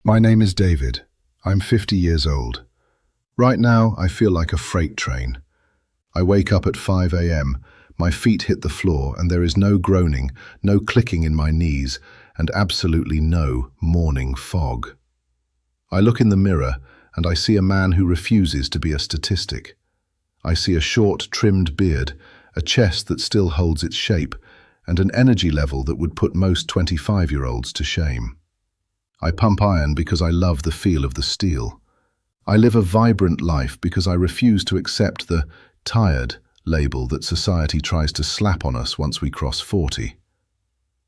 My name is David. I'm 50 years old. Right now, I feel like a freight train. I wake up at 5 a.m., my feet hit the floor, and there is no groaning, no clicking in my knees, and absolutely no morning fog. I look in the mirror, and I see a man who refuses to be a statistic. I see a short, trimmed beard, a chest that still holds its shape, and an energy level that would put most 25-year-olds to shame. I pump iron because I love the feel of the steel. I live a vibrant life because I refuse to accept the tired label that society tries to slap on us once we cross 40.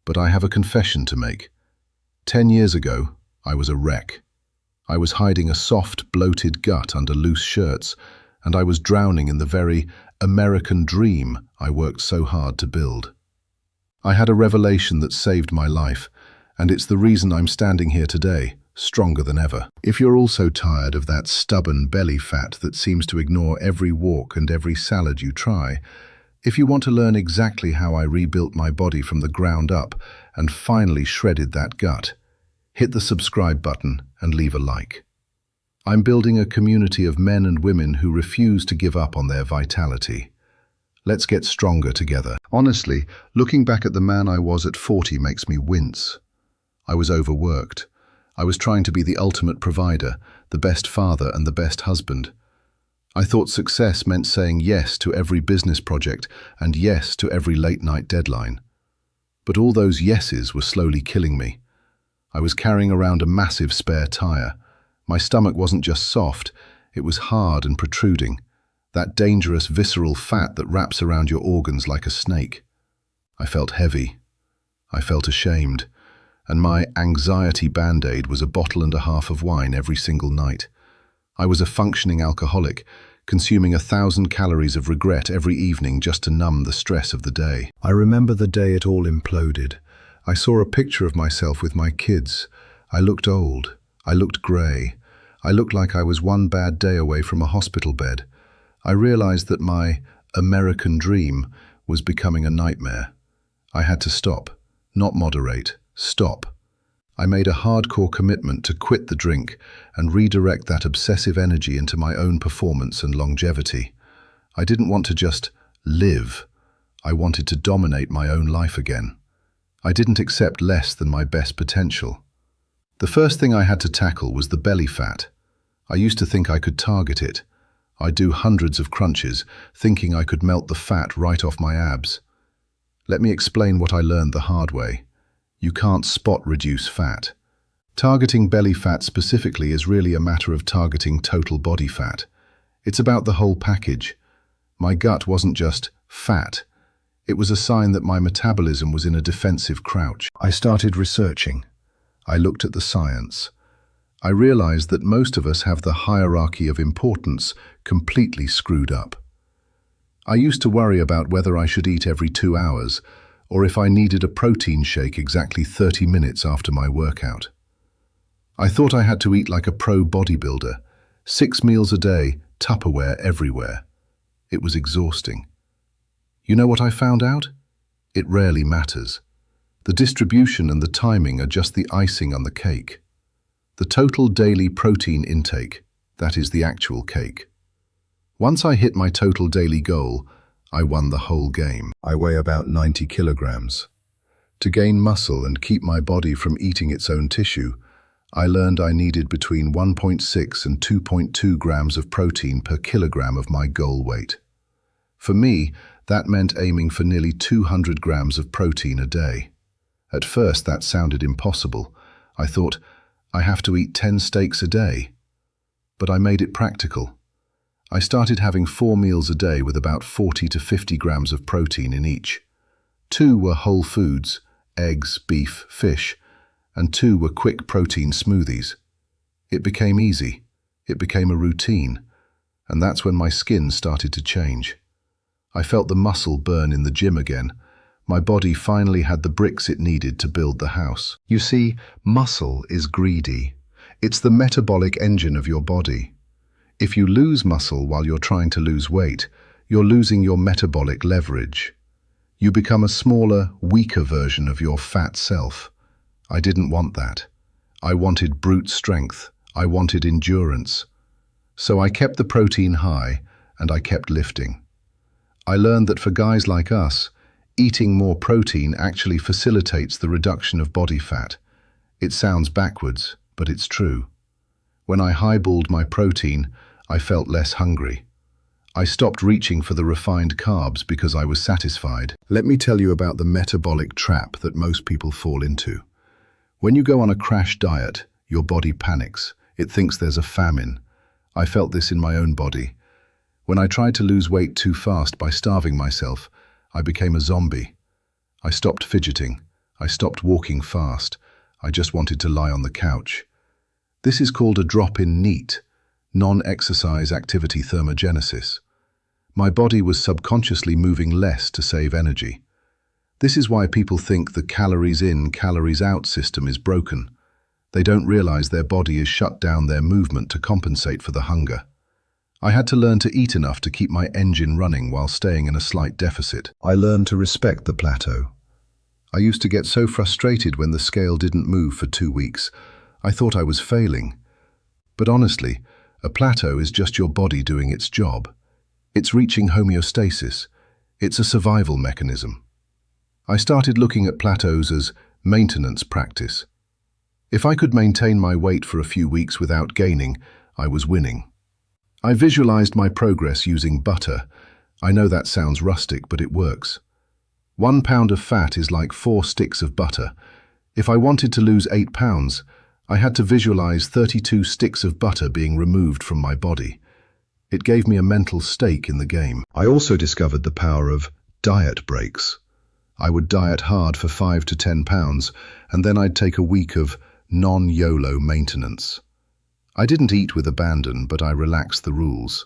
But I have a confession to make. 10 years ago, I was a wreck. I was hiding a soft, bloated gut under loose shirts, and I was drowning in the very American dream I worked so hard to build. I had a revelation that saved my life, and it's the reason I'm standing here today, stronger than ever. If you're also tired of that stubborn belly fat that seems to ignore every walk and every salad you try, if you want to learn exactly how I rebuilt my body from the ground up and finally shredded that gut, hit the subscribe button and leave a like. I'm building a community of men and women who refuse to give up on their vitality. Let's get stronger together. Honestly, looking back at the man I was at 40 makes me wince. I was overworked. I was trying to be the ultimate provider, the best father and the best husband. I thought success meant saying yes to every business project and yes to every late-night deadline. But all those yeses were slowly killing me. I was carrying around a massive spare tire. My stomach wasn't just soft, it was hard and protruding. That dangerous visceral fat that wraps around your organs like a snake. I felt heavy. I felt ashamed. And my anxiety band-aid was a bottle and a half of wine every single night. I was a functioning alcoholic, consuming 1,000 calories of regret every evening just to numb the stress of the day. I remember the day it all imploded. I saw a picture of myself with my kids. I looked old. I looked grey. I looked like I was one bad day away from a hospital bed. I realized that my American dream was becoming a nightmare. I had to stop, not moderate, stop. I made a hardcore commitment to quit the drink and redirect that obsessive energy into my own performance and longevity. I didn't want to just live. I wanted to dominate my own life again. I didn't accept less than my best potential. The first thing I had to tackle was the belly fat. I used to think I could target it. I'd do hundreds of crunches, thinking I could melt the fat right off my abs. Let me explain what I learned the hard way. You can't spot reduce fat. Targeting belly fat specifically is really a matter of targeting total body fat. It's about the whole package. My gut wasn't just fat. It was a sign that my metabolism was in a defensive crouch. I started researching. I looked at the science. I realized that most of us have the hierarchy of importance completely screwed up. I used to worry about whether I should eat every 2 hours, or if I needed a protein shake exactly 30 minutes after my workout. I thought I had to eat like a pro bodybuilder, 6 meals a day, Tupperware everywhere. It was exhausting. You know what I found out? It rarely matters. The distribution and the timing are just the icing on the cake. The total daily protein intake, that is the actual cake. Once I hit my total daily goal, I won the whole game. I weigh about 90 kilograms. To gain muscle and keep my body from eating its own tissue, I learned I needed between 1.6 and 2.2 grams of protein per kilogram of my goal weight. For me, that meant aiming for nearly 200 grams of protein a day. At first, that sounded impossible. I thought, I have to eat 10 steaks a day. But I made it practical. I started having 4 meals a day with about 40 to 50 grams of protein in each. 2 were whole foods, eggs, beef, fish, and 2 were quick protein smoothies. It became easy. It became a routine. And that's when my skin started to change. I felt the muscle burn in the gym again. My body finally had the bricks it needed to build the house. You see, muscle is greedy. It's the metabolic engine of your body. If you lose muscle while you're trying to lose weight, you're losing your metabolic leverage. You become a smaller, weaker version of your fat self. I didn't want that. I wanted brute strength. I wanted endurance. So I kept the protein high and I kept lifting. I learned that for guys like us, eating more protein actually facilitates the reduction of body fat. It sounds backwards, but it's true. When I highballed my protein, I felt less hungry. I stopped reaching for the refined carbs because I was satisfied. Let me tell you about the metabolic trap that most people fall into. When you go on a crash diet, your body panics. It thinks there's a famine. I felt this in my own body. When I tried to lose weight too fast by starving myself, I became a zombie. I stopped fidgeting. I stopped walking fast. I just wanted to lie on the couch. This is called a drop in NEAT, non-exercise activity thermogenesis. My body was subconsciously moving less to save energy. This is why people think the calories in, calories out system is broken. They don't realize their body is shut down their movement to compensate for the hunger. I had to learn to eat enough to keep my engine running while staying in a slight deficit. I learned to respect the plateau. I used to get so frustrated when the scale didn't move for 2 weeks. I thought I was failing. But honestly, a plateau is just your body doing its job. It's reaching homeostasis. It's a survival mechanism. I started looking at plateaus as maintenance practice. If I could maintain my weight for a few weeks without gaining, I was winning. I visualized my progress using butter. I know that sounds rustic, but it works. 1 pound of fat is like 4 sticks of butter. If I wanted to lose 8 pounds, I had to visualize 32 sticks of butter being removed from my body. It gave me a mental stake in the game. I also discovered the power of diet breaks. I would diet hard for 5 to 10 pounds, and then I'd take a week of non-YOLO maintenance. I didn't eat with abandon, but I relaxed the rules.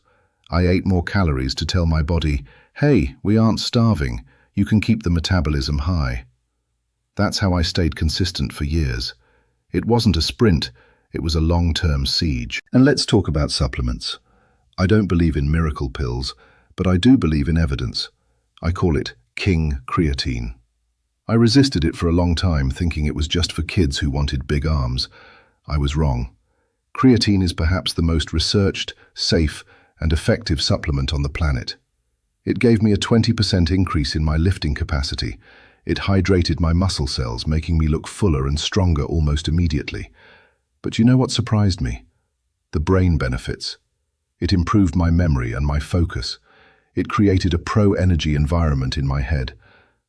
I ate more calories to tell my body, hey, we aren't starving, you can keep the metabolism high. That's how I stayed consistent for years. It wasn't a sprint, it was a long-term siege. And let's talk about supplements. I don't believe in miracle pills, but I do believe in evidence. I call it King Creatine. I resisted it for a long time, thinking it was just for kids who wanted big arms. I was wrong. Creatine is perhaps the most researched, safe, and effective supplement on the planet. It gave me a 20% increase in my lifting capacity. It hydrated my muscle cells, making me look fuller and stronger almost immediately. But you know what surprised me? The brain benefits. It improved my memory and my focus. It created a pro-energy environment in my head.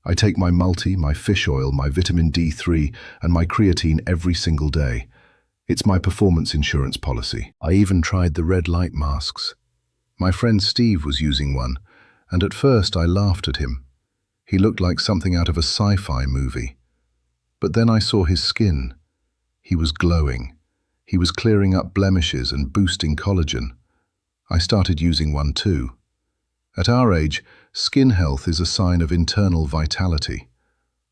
I take my multi, my fish oil, my vitamin D3, and my creatine every single day. It's my performance insurance policy. I even tried the red light masks. My friend Steve was using one, and at first I laughed at him. He looked like something out of a sci-fi movie. But then I saw his skin. He was glowing. He was clearing up blemishes and boosting collagen. I started using one too. At our age, skin health is a sign of internal vitality.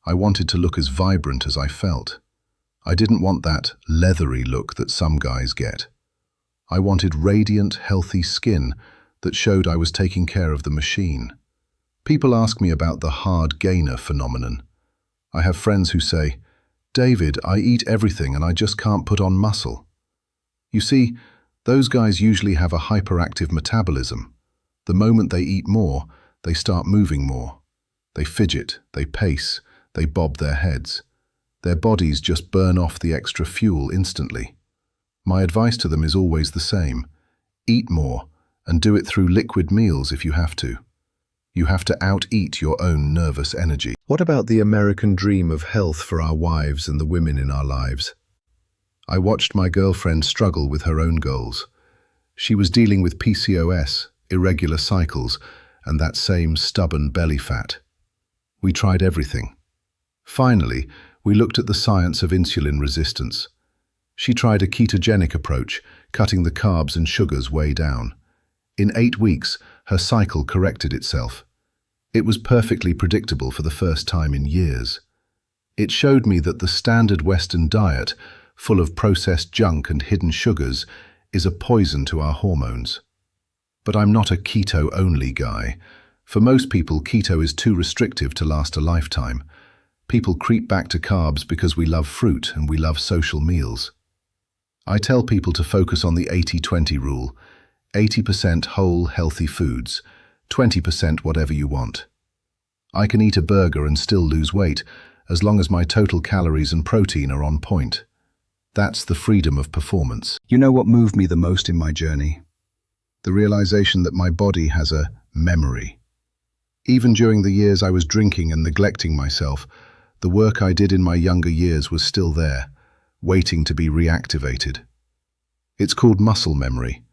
I wanted to look as vibrant as I felt. I didn't want that leathery look that some guys get. I wanted radiant, healthy skin that showed I was taking care of the machine. People ask me about the hard gainer phenomenon. I have friends who say, David, I eat everything and I just can't put on muscle. You see, those guys usually have a hyperactive metabolism. The moment they eat more, they start moving more. They fidget, they pace, they bob their heads. Their bodies just burn off the extra fuel instantly. My advice to them is always the same. Eat more, and do it through liquid meals if you have to. You have to out-eat your own nervous energy. What about the American dream of health for our wives and the women in our lives? I watched my girlfriend struggle with her own goals. She was dealing with PCOS, irregular cycles, and that same stubborn belly fat. We tried everything. Finally, we looked at the science of insulin resistance. She tried a ketogenic approach, cutting the carbs and sugars way down. In 8 weeks, her cycle corrected itself. It was perfectly predictable for the first time in years. It showed me that the standard Western diet, full of processed junk and hidden sugars, is a poison to our hormones. But I'm not a keto-only guy. For most people, keto is too restrictive to last a lifetime. People creep back to carbs because we love fruit and we love social meals. I tell people to focus on the 80-20 rule: 80% whole, healthy foods, 20% whatever you want. I can eat a burger and still lose weight, as long as my total calories and protein are on point. That's the freedom of performance. You know what moved me the most in my journey? The realization that my body has a memory. Even during the years I was drinking and neglecting myself, the work I did in my younger years was still there, waiting to be reactivated. It's called muscle memory.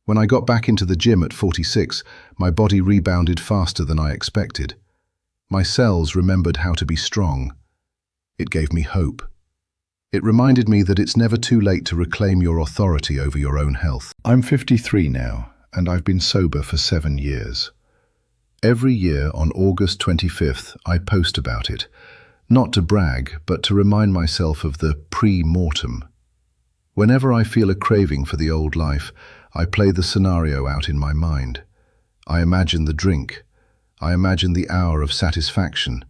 When I got back into the gym at 46, my body rebounded faster than I expected. My cells remembered how to be strong. It gave me hope. It reminded me that it's never too late to reclaim your authority over your own health. I'm 53 now, and I've been sober for 7 years. Every year on August 25th, I post about it, not to brag, but to remind myself of the pre-mortem. Whenever I feel a craving for the old life, I play the scenario out in my mind. I imagine the drink. I imagine the hour of satisfaction.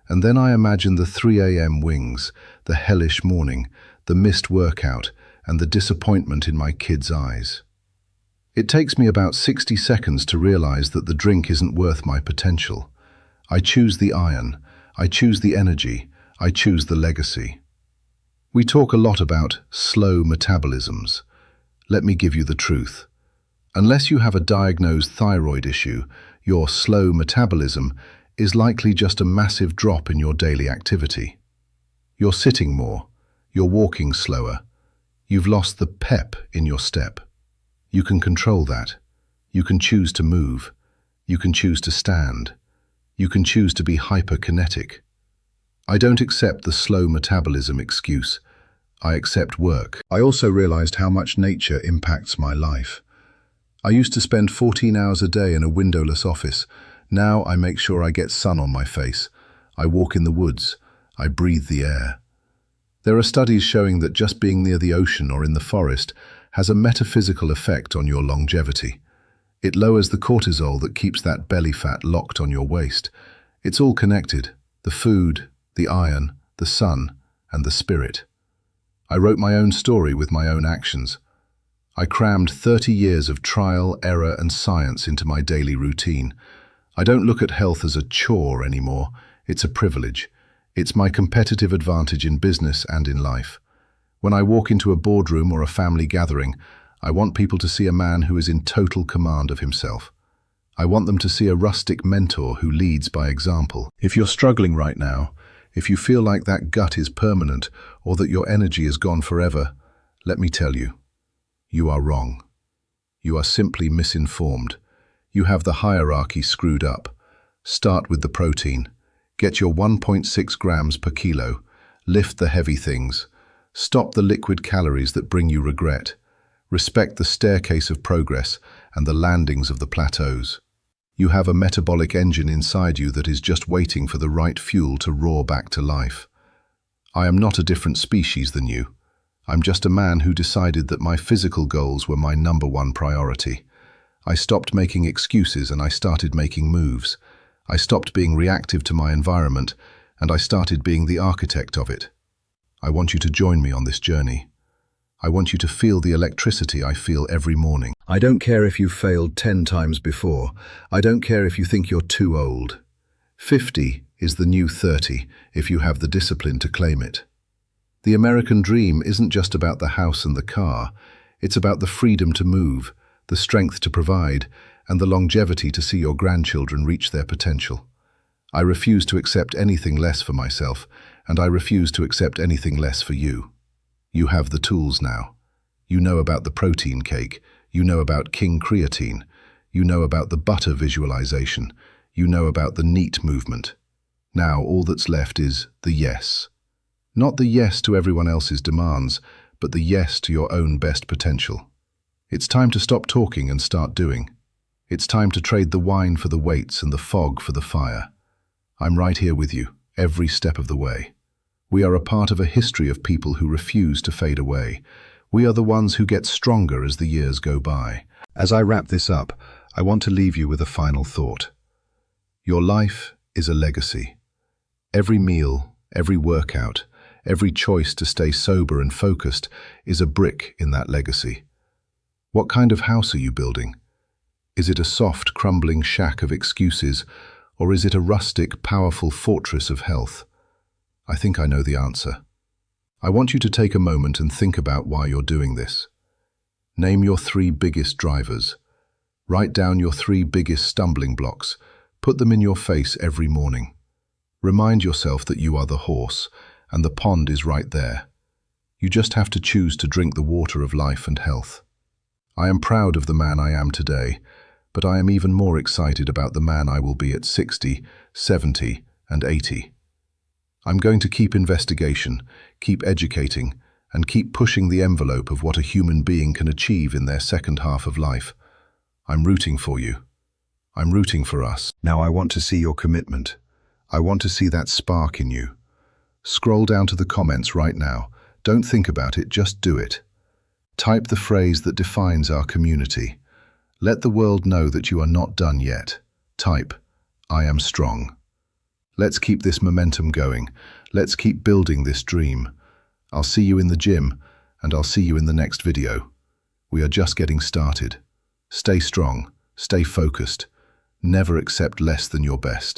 And then I imagine the 3 a.m. wings, the hellish morning, the missed workout, and the disappointment in my kids' eyes. It takes me about 60 seconds to realize that the drink isn't worth my potential. I choose the iron, I choose the energy, I choose the legacy. We talk a lot about slow metabolisms. Let me give you the truth. Unless you have a diagnosed thyroid issue, your slow metabolism is likely just a massive drop in your daily activity. You're sitting more, you're walking slower, you've lost the pep in your step. You can control that. You can choose to move. You can choose to stand. You can choose to be hyperkinetic. I don't accept the slow metabolism excuse. I accept work. I also realized how much nature impacts my life. I used to spend 14 hours a day in a windowless office. Now I make sure I get sun on my face. I walk in the woods. I breathe the air. There are studies showing that just being near the ocean or in the forest has a metaphysical effect on your longevity. It lowers the cortisol that keeps that belly fat locked on your waist. It's all connected: the food, the iron, the sun, and the spirit. I wrote my own story with my own actions. I crammed 30 years of trial, error, and science into my daily routine. I don't look at health as a chore anymore. It's a privilege. It's my competitive advantage in business and in life. When I walk into a boardroom or a family gathering, I want people to see a man who is in total command of himself. I want them to see a rustic mentor who leads by example. If you're struggling right now, if you feel like that gut is permanent or that your energy is gone forever, let me tell you, you are wrong. You are simply misinformed. You have the hierarchy screwed up. Start with the protein. Get your 1.6 grams per kilo. Lift the heavy things. Stop the liquid calories that bring you regret. Respect the staircase of progress and the landings of the plateaus. You have a metabolic engine inside you that is just waiting for the right fuel to roar back to life. I am not a different species than you. I'm just a man who decided that my physical goals were my #1 priority. I stopped making excuses and I started making moves. I stopped being reactive to my environment and I started being the architect of it. I want you to join me on this journey. I want you to feel the electricity I feel every morning. I don't care if you've failed 10 times before. I don't care if you think you're too old. 50 is the new 30 if you have the discipline to claim it. The American dream isn't just about the house and the car. It's about the freedom to move, the strength to provide, and the longevity to see your grandchildren reach their potential. I refuse to accept anything less for myself, and I refuse to accept anything less for you. You have the tools now. You know about the protein cake. You know about King Creatine. You know about the butter visualization. You know about the NEAT movement. Now all that's left is the yes. Not the yes to everyone else's demands, but the yes to your own best potential. It's time to stop talking and start doing. It's time to trade the wine for the weights and the fog for the fire. I'm right here with you, every step of the way. We are a part of a history of people who refuse to fade away. We are the ones who get stronger as the years go by. As I wrap this up, I want to leave you with a final thought. Your life is a legacy. Every meal, every workout, Every choice to stay sober and focused is a brick in that legacy. What kind of house are you building? Is it a soft, crumbling shack of excuses, or is it a rustic, powerful fortress of health? I think I know the answer. I want you to take a moment and think about why you're doing this. Name your 3 biggest drivers. Write down your 3 biggest stumbling blocks. Put them in your face every morning. Remind yourself that you are the horse, and the pond is right there. You just have to choose to drink the water of life and health. I am proud of the man I am today, but I am even more excited about the man I will be at 60, 70, and 80. I'm going to keep investigation, keep educating, and keep pushing the envelope of what a human being can achieve in their second half of life. I'm rooting for you. I'm rooting for us. Now I want to see your commitment. I want to see that spark in you. Scroll down to the comments right now. Don't think about it, just do it. Type the phrase that defines our community. Let the world know that you are not done yet. Type, I am strong. Let's keep this momentum going. Let's keep building this dream. I'll see you in the gym, and I'll see you in the next video. We are just getting started. Stay strong, stay focused. Never accept less than your best.